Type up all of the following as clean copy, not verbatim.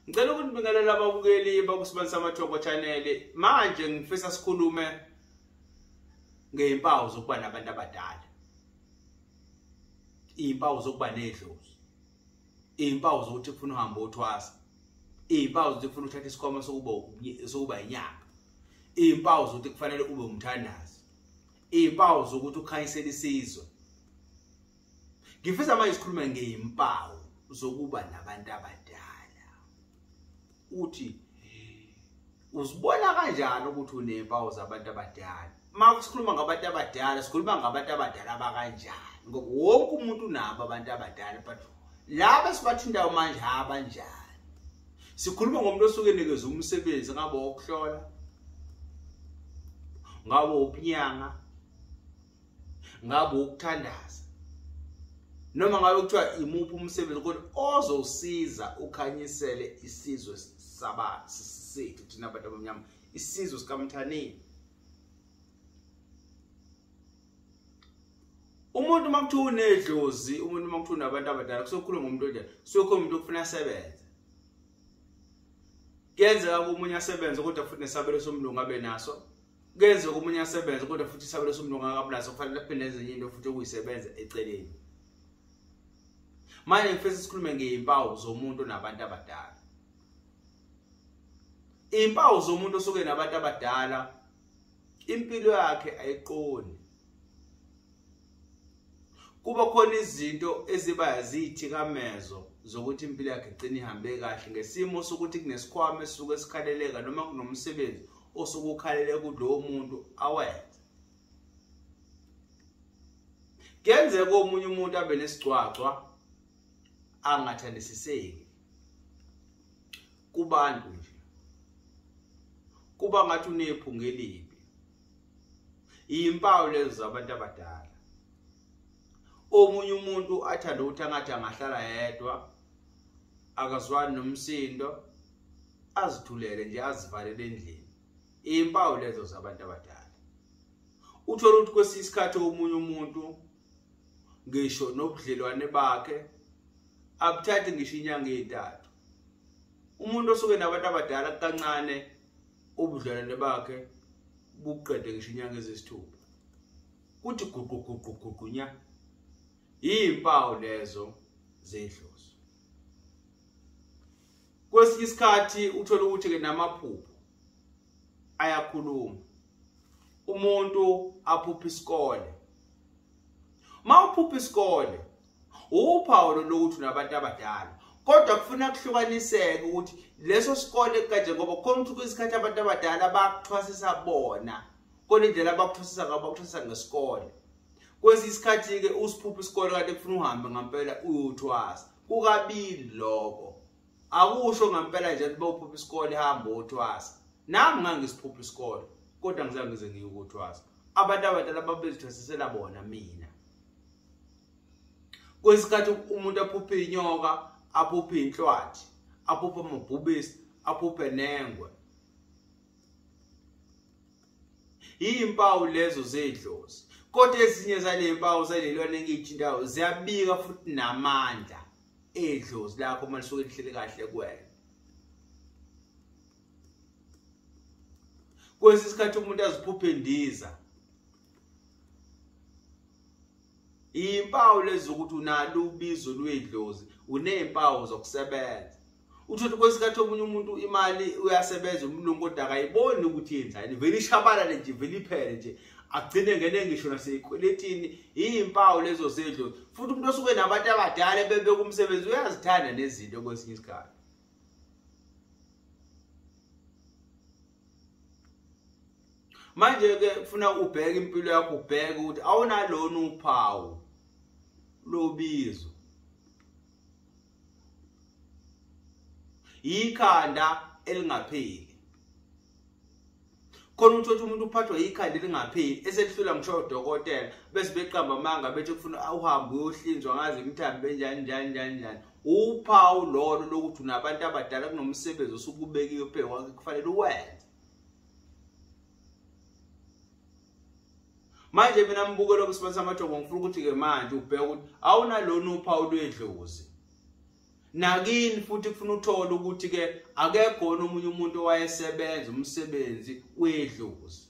Ngicela ukuthi ngibingelela ababukeli bakusibanisa amathongo channel. Manje ngifisa sikhulume ngezimpawu zokuba nabantu abadala. Izimpawu zokuba nedlozi. Izimpawu zokuthi ufuna uhamba uthwasa. Izimpawu zokuthi ufuna uthatha isikhwama sokuba inyanga. Izimpawu zokuthi kufanele ube umthandazi. Izimpawu zokuthi ukhanyisele isizwe. Ngifisa manje sikhulume ngezimpawu zokuba nabantu abadala. Uthi uzibona kanjani ukuthi unezimpawu zabantu abadala? Uma sikhuluma ngabantu abadala, sikhuluma ngabantu abadala abakanjani? Ngoba wonke umuntu unabo abantu abadala, but laba sibathindayo manje abanjani? Sikhuluma ngomuntu osuke enikeza umsebenzi, ngabe ukuhlola, ngabe ubunyanga, ngabe ukuthandaza, noma ngabe kuthiwa imuphi umsebenzi kodwa ozosiza ukhanyisele isizwe sethu thina abantu abamnyama, isizwe sikaMthaneni. Umuntu makuthiwa unedlozi, umuntu makuthiwa unabantu abadala, kusokhuluma ngomuntu onjani? Kusokhuluma umuntu ofuna asebenze. Kuyenzeka umunye asebenze kodwa futhi nesabelo somlungu abe naso. Kuyenzeka umunye asebenze kodwa futhi isabelo somlungu akabunaso, kufanele aphinde ezinye into futhi ukuyisebenza eceleni. Manje ngifisa sikhulume ngezimpawu zomuntu nabantu abadala. Izimpawu zomuntu osuke nabantu abadala, impilo yakhe ayiqoni. Kuba khona izinto eziba yazithikamezo zokuthi impilo yakhe igcine ihambe kahle ngesimo sokuthi kunesikhwama esisuke esikhaleleka noma kunomsebenzi osuke ukhalele kulowo muntu awenza. Kuyenzeka omunye umuntu abe nesigcwagcwa angathandisiseki kubantu nje, kuba ngathi unephunga elibi. Izimpawu lezo zabantu abadala. Omunye umuntu athanda ukuthi angathi angahlala yedwa, akazwani nomsindo, azithulele nje, azivalele endlini. Izimpawu lezo zabantu abadala. Uthola ukuthi kwesinye isikhathi omunye umuntu ngisho nobudlelwane bakhe abuthathi ngisho inyanga ezintathu. Umuntu osuke nabantu abadala kancane ubudlelwane bakhe buqede ngisho inyanga ezisithupha. Kuthi guqunya. Izimpawu lezo zedlozi. Kwesinye isikhathi uthola ukuthi ke namaphupho ayakhuluma. Umuntu aphupha isikole. Mawuphupha isikole, uphawu lokuthi unabantu abadala. Kodwa kufuna kuhlukaniseke ukuthi leso sikole kanje ngoba khona ukuthi kwesikhathi abantu abadala bakuthwasisa bona. Khona indlela abakuthwasisa ngabo, bakuthwasisa ngesikole. Kwesinye isikhathi ke usiphupha isikole kade kufuna uhambe ngempela uyothwasa. Kukabili lokho. Akusho ngempela nje ukuthi bawuphupha isikole hamba uyothwasa. Nami ngangisiphupha isikole, kodwa ngizange ngize ngiyothwasa. Abantu abadala babezithwasisela bona mina. Kwesikhathi umuntu aphupha inyoka, aphupha inhlwathi, aphupha amabhubesi, aphupha nengwe. Izimpawu lezo zedlozi. Kodwa ezinye zalezimpawu zalelwane engiyithindayo ziyabika futhi namandla edlozi lakho malisuke lihlele kahle kuwena. Kwesinye isikhathi umuntu aziphupha indiza. Izimpawu lezi ukuthi unalo ubizo lwedlozi, unezimpawu zokusebenza. Uthola kwesikhathi omunye umuntu imali uyasebenza umlungu kodwa akayiboni ukuthi yenzani. Vele ishabalala nje, vele iphele nje. Agcine ngene ngisho naseyikweletini. Izimpawu lezo zedlozi. Futhi umuntu osuke nabantu abadala bebe kumsebenzi uyazithanda nezinto kwesinye isikhathi. Manje ke ufuna ubheke impilo yakho, ubheke ukuthi awunalona uphawu lobizo. Ikhanda elingapheli. Khona ukuthi umuntu uphathwa ikhanda elingapheli esehlula ngisho udokotela bese beqamba amanga bethi kufuna uhambe uyohlinzwa ngazi imthambo njani. Uphawu lolo lokuthi unabantu abadala kunomsebenzi osukubekiwe phe kwakhe kufanele uwenze. Manje mina mbukelo kusibanisa amathongo ngifuna ukuthi ke manje ubheke ukuthi awunalona uphawu lwedlozi. nakini futhi kufuna uthola ukuthi ke akekhona omunye umuntu owayesebenza umsebenzi wedlozi.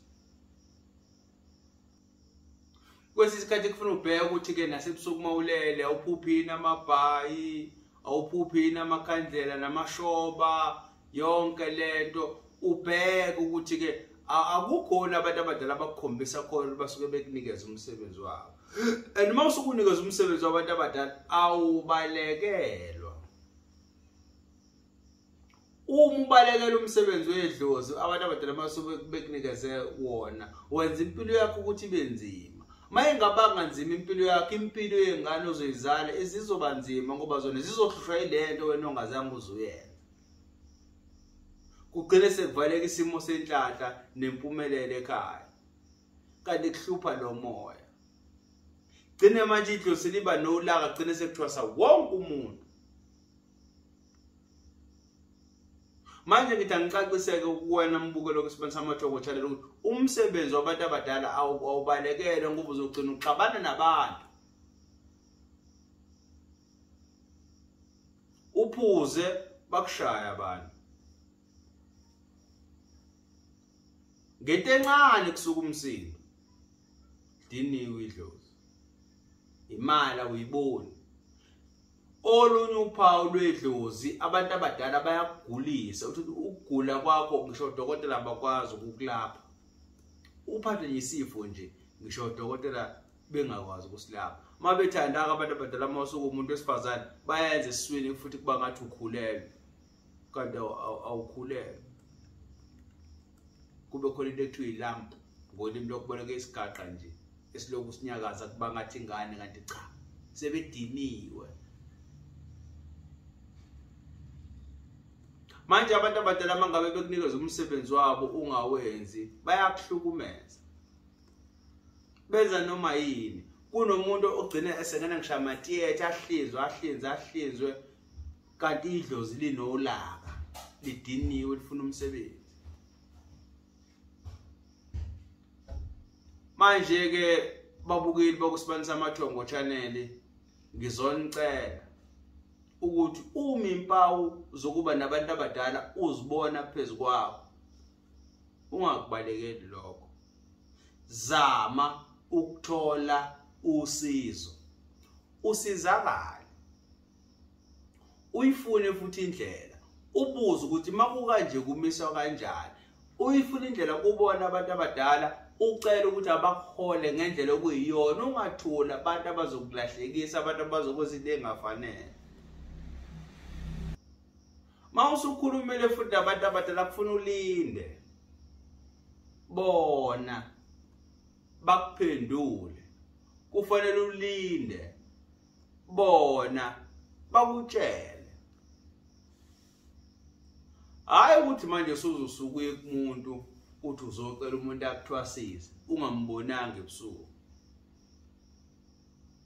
Kwesisikhathi kufuna ubheke ukuthi ke nasebusuku mawulele awuphuphini amabhayi, awuphuphini amakhandlela namashoba, yonke lento ubheke ukuthi ke akukhona abantu abadala abakukhombisa khona basuke bekunikeza umsebenzi wabo. And mawusuke unikeza umsebenzi wabantu abadala awubalekelwa. Uma ubalekela umsebenzi wedlozi abantu abadala masuke bekunikeze wona, wenza impilo yakho ukuthi ibe nzima. Mayengabanga nzima impilo yakho, impilo yengane ozoyizala izizoba nzima ngoba zona zizohlushwa ilento wena ongazange uzuyenza. Kugcine sekuvaleka isimo senhlahla nempumelelo ekhaya. Kanti kuhlupha lo moya. Gcine manje idlozi liba nolaka, gcine sekuthwasa wonke umuntu. Manje ngithi angicacise kuwena mbukelo kwesibonisa amathongo channel ukuthi umsebenzi wabantu abadala awubalekele ngoba uzogcina uxabana nabantu. Uphuze bakushaya abantu. Ngento encane kusuka umsindo. Diniwe idlozi. Imali uyiboni. Olunye uphawu lwedlozi abantu abadala bayagulisa ukuthi ukugula kwakho ngisho udokotela abakwazi ukukulapha. Uphathe isifo nje ngisho udokotela bengakwazi ukusilapha. Mabethanda abantu abadala mawusuka umuntu wesifazane bayenza esiswini futhi kuba ngathi ukhulelwe. Kanti awukhulelwe. Kube khona into ekuthiwa ilamp ngolimi lokuboneka isigaqa nje esiloku sinyakaza kuba ngathi ingane kanti cha sebediniwe. Manje abantu abadala mangabe bekunikeza umsebenzi wabo ungawenzi bayakuhlukumeza. Benza noma yini. Kunomuntu ogcina esengena ngishamatiyethe ahlinzwe kanti idlozi linolaka lidiniwe lifuna umsebenzi. Manje ke babukeli bokusibonisa amathongo channel ngizonicela ukuthi uma impawu zokuba nabantu abadala uzibona phezukwawo ungakubalekeli lokho. Zama ukuthola usizo. Usizakala. Uyifune futhi indlela. Ubuze ukuthi makukanje kumiswa kanjani. Uyifune indlela kubona abantu abadala ucela ukuthi abakhole ngendlela okuyiyona, ungathula abantu abazokulahlekisa, abantu abazokwenza into engafanele. Mawusukhulumile futhi abantu abadala kufuna ulinde. Bona bakuphendule. Kufanele ulinde. Bona bakutshele. Hayi ukuthi manje usuzusukuye kumuntu uthi uzocela umuntu akuthwasise ungambonanga ebusuku.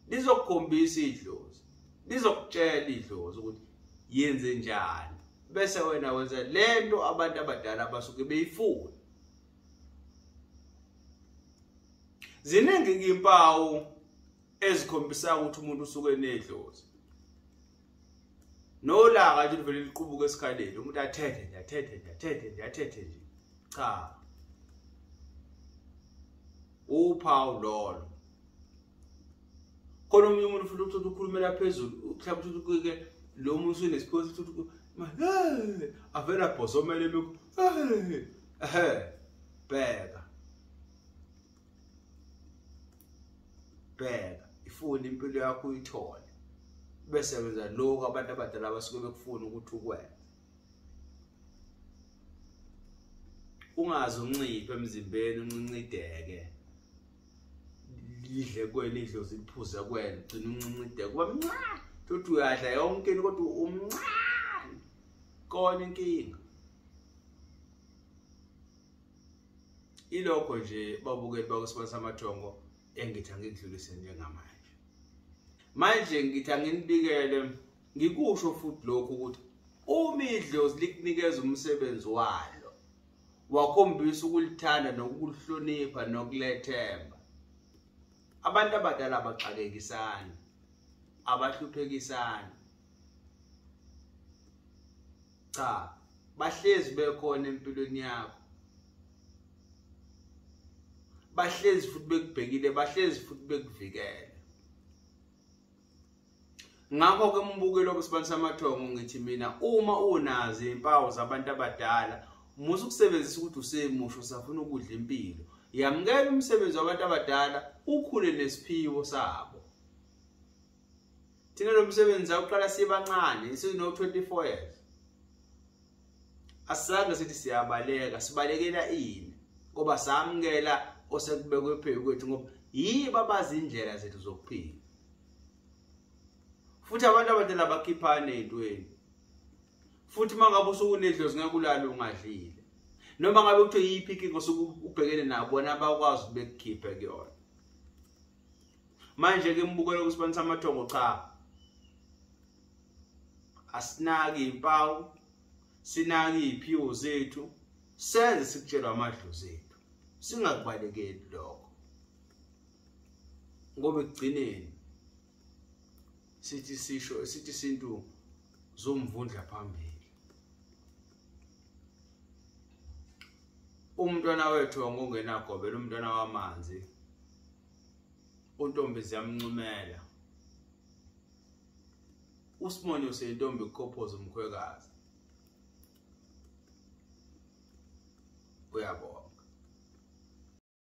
Lizokukhombisa idlozi. Lizokutshela idlozi ukuthi yenze njani. Bese wena wenza lento abantu abadala basuke beyifuna. Ziningi impawu ezikhombisa ukuthi umuntu usuke nedlozi. Nolaka nje livele liqubuka esikhaleni, umuntu athethe nje. Cha. Uphawu lolo. Khona umuntu umuntu futhi uthi ukhulumela phezulu, mhlawumbe uthi ke lo muntu unesiphosi futhi avela phosomele lokhu. Bheka ifuna impilo yakho uyithole. Bese wenza lokho abantu abadala basuke bekufuna ukuthi ukwenze. Ungazi unciphe emzimbeni, uncincideke. Lidle kwena idlozi liphuza kwena, ugcina uncincideke kuba mncane. Uthi uyadla yonke into kodwa umncane. Kona inkinga. Ilokho nje babukeli bakusibonisa amathongo engithi angikudlulise njengamanje. Manje ngithi anginibikele ngikusho futhi lokho ukuthi uma idlozi likunikeza umsebenzi walo wakhombisa ukulithanda nokulihlonipha nokulethemba. Abantu abadala abaxakekisana, abahluphekisana. cha, bahlezi bekhona empilweni yakho. Bahlezi futhi bekubhekile, bahlezi futhi bekuvikele. Ngakho ke mbukelo kusibonisa amathongo ngithi mina uma unazi impawu zabantu abadala, musu kusebenzisa ukuthi usemusho safuna ukudla impilo. Yamukela umsebenzi wabantu abadala, ukhule nesiphiwo sabo. Thina lo msebenzi awuqala sibancane, sino 24 years. Asange sithi siyabaleka, sibalekela ini ngoba samukela osekubekwe phezu kwethu ngoba yibo abazi indlela zethu zokuphila. Futhi abantu abadala bakhiphana ezintweni. Futhi mangabe usukunedlozi ngakulala ungadlile. Noma ngabe kuthiwa yiphi inkingo ubhekene nabo bona abakwazi bekukhiphe kuyona. Manje ke mbukelo kusibonisa amathongo cha. Asinaki impawu, sinaki iziphiwo zethu, senze sikutshelwa amadlozi ethu. Singakubalekeli lokho. Ngoba ekugcineni sithi isintu zomvundla phambili. Umntwana wethu ongenagobela, umntwana wamanzi, untombizi yamncumela. Usimonyo sentombi kukhophoza umkhwekazi.